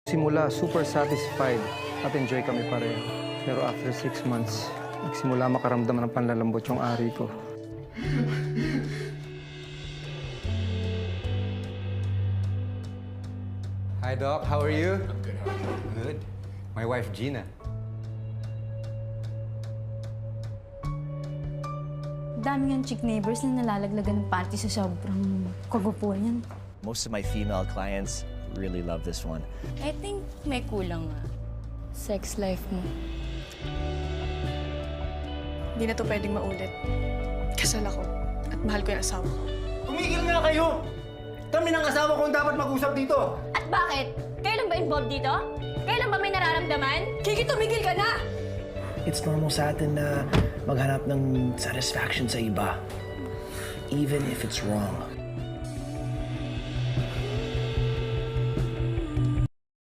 Simula, super satisfied at enjoy kami pareho. Pero after 6 months, nagsimula makaramdam ng panlalambot yung ari ko. Hi, Doc. How are you? I'm good. How are you? Good. My wife, Gina. Dami ng chick neighbors na nalalaglagan ng panty sa sobrang kagupo niyan. Most of my female clients really love this one. I think may kulang nga. Sex life mo. Hindi na to pwedeng maulit. Kasal ako at mahal ko yung asawa ko. Tumigil nga kayo! Kami ng asawa ko ang dapat mag-usap dito! At bakit? Kailan ba involved dito? Kailan ba may nararamdaman? Kiki, tumigil ka na! It's normal sa atin na maghanap ng satisfaction sa iba, even if it's wrong.